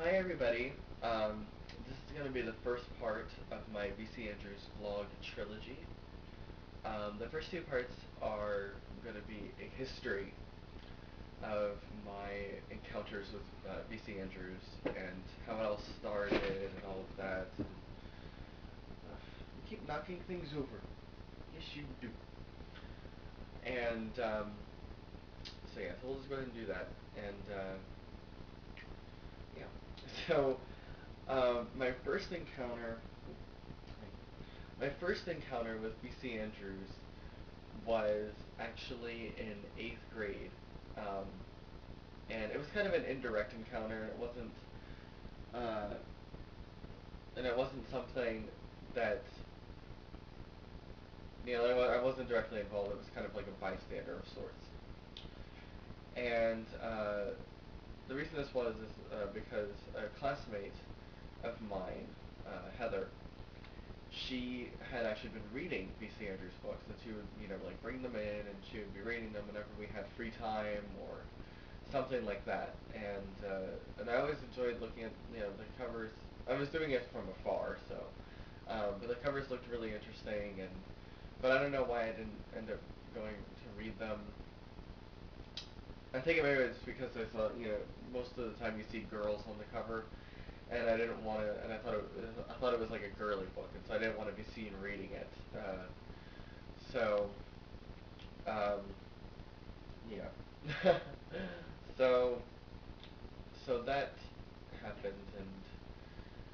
Hi everybody. This is going to be the first part of my VC Andrews vlog trilogy. The first two parts are going to be a history of my encounters with VC Andrews and how it all started and all of that. You keep knocking things over. Yes, you do. And so we'll just go ahead and do that. And yeah. So my first encounter with BC Andrews was actually in 8th grade. Um, and it was kind of an indirect encounter. Uh, it wasn't something that, I wasn't directly involved. It was kind of like a bystander of sorts. And the reason this was is because a classmate of mine, Heather, she had actually been reading V.C. Andrews' books, and she would, like bring them in, and she would be reading them whenever we had free time or something like that. And I always enjoyed looking at, the covers. I was doing it from afar, so, but the covers looked really interesting, but I don't know why I didn't end up going to read them. I think maybe it's because I saw, most of the time you see girls on the cover, and I didn't want to, and I thought it was like a girly book, and so I didn't want to be seen reading it. So, um, yeah. so, so that happened,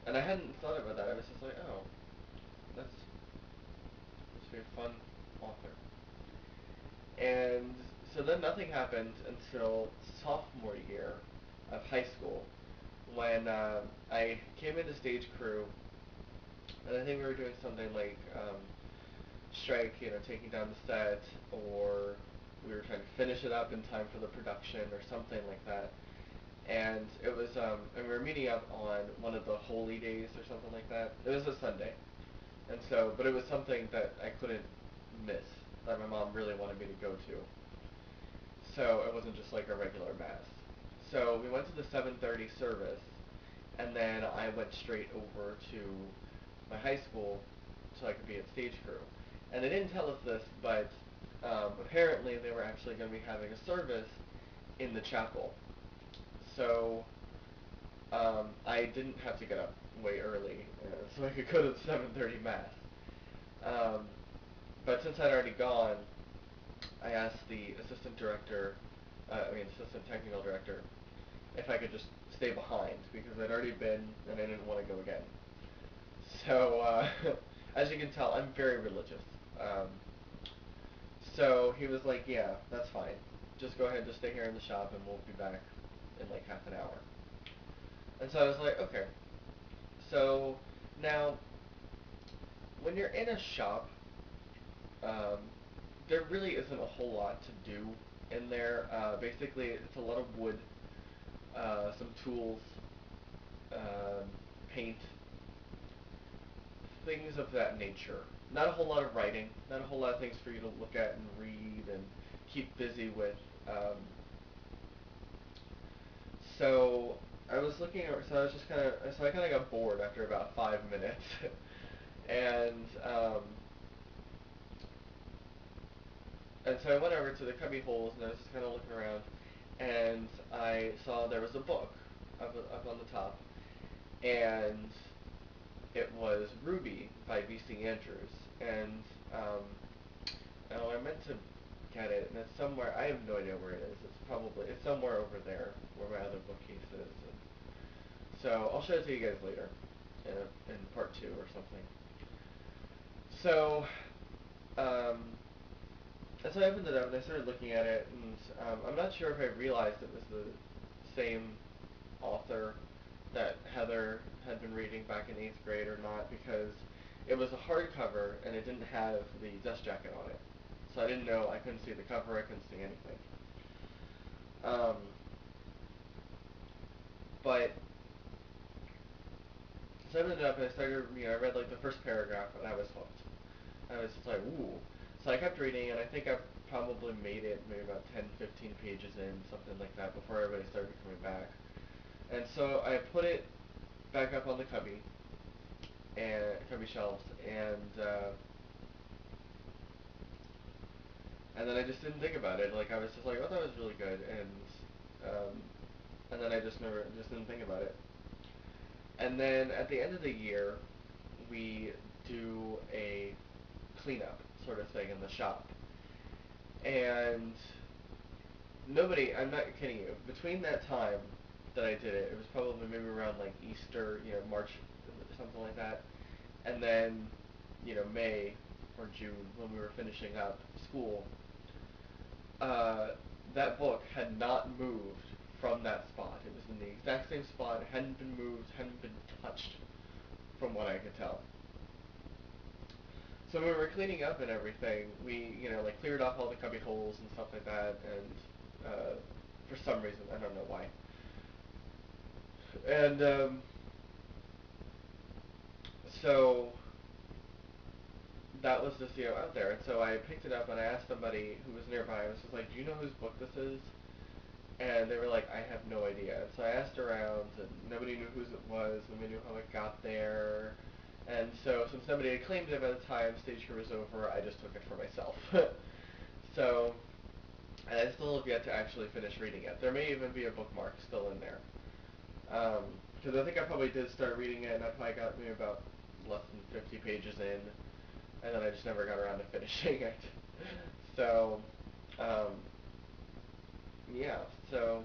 and I hadn't thought about that. I was just like, oh, that's must be a fun author. And so then nothing happened until sophomore year of high school, when I came into stage crew, and I think we were doing something like strike, taking down the set, or we were trying to finish it up in time for the production or something like that. And and we were meeting up on one of the holy days or something like that. It was a Sunday, and so, but it was something that I couldn't miss, that my mom really wanted me to go to. So it wasn't just like a regular mass. So we went to the 7:30 service, and then I went straight over to my high school so I could be at stage crew. And they didn't tell us this, but apparently they were actually going to be having a service in the chapel. So I didn't have to get up way early, so I could go to the 7:30 mass. Um, but since I'd already gone, I asked the assistant technical director, if I could just stay behind, because I'd already been and I didn't want to go again. So, as you can tell, I'm very religious. Um, so he was like, yeah, that's fine. Just go ahead and just stay here in the shop and we'll be back in like half an hour. And so I was like, okay. So now, when you're in a shop, um, there really isn't a whole lot to do in there. Basically, it's a lot of wood, some tools, um, paint, things of that nature. Not a whole lot of writing, not a whole lot of things for you to look at and read and keep busy with. Um, so I was looking at, so I was just kind of, so I kind of got bored after about 5 minutes, and um, and so I went over to the cubby holes and I was just kind of looking around, and I saw there was a book up on the top, and it was Ruby by V.C. Andrews, and um, oh, I meant to get it, and it's somewhere. I have no idea where it is. It's somewhere over there where my other bookcase is. And so I'll show it to you guys later, in part 2 or something. So, um, and so I opened it up and I started looking at it, and I'm not sure if I realized it was the same author that Heather had been reading back in 8th grade or not, because it was a hardcover and it didn't have the dust jacket on it. So I didn't know, I couldn't see the cover, I couldn't see anything. Um, but, so I opened it up and I started, I read like the first paragraph and I was hooked. I was just like, ooh. So I kept reading, and I think I probably made it maybe about 10, 15 pages in, something like that, before everybody started coming back. And so I put it back up on the and cubby shelves, and then I just didn't think about it. Like I was just like, oh, that was really good, and then I just didn't think about it. And then at the end of the year, we do a cleanup sort of thing in the shop, and I'm not kidding you, between that time that I did it, it was probably maybe around like Easter, March, something like that, and then, May or June when we were finishing up school, uh, that book had not moved from that spot. It was in the exact same spot. It hadn't been moved, hadn't been touched, from what I could tell. So when we were cleaning up and everything, we, like cleared off all the cubby holes and stuff like that, and for some reason, I don't know why. And so that was just, out there. And so I picked it up and I asked somebody who was nearby. I was just like, "Do you know whose book this is?" And they were like, "I have no idea." And so I asked around, and nobody knew whose it was. Nobody knew how it got there. And so since nobody had claimed it by the time stage here was over, I just took it for myself. So, and I still have yet to actually finish reading it. There may even be a bookmark still in there. Because I think I probably did start reading it, and I probably got maybe about less than 50 pages in, and then I just never got around to finishing it. So, um, yeah. So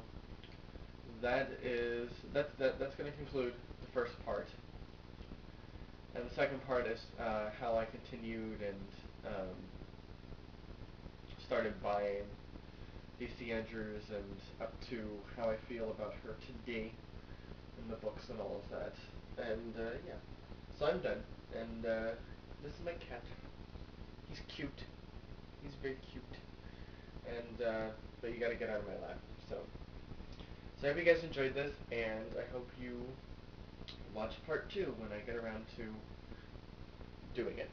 that's going to conclude the first part, and the second part is how I continued and started buying DC Andrews and up to how I feel about her today in the books and all of that. And yeah, so I'm done. And this is my cat. He's cute. He's very cute. And but you gotta get out of my lap. So I hope you guys enjoyed this, and I hope you watch part two when I get around to doing it.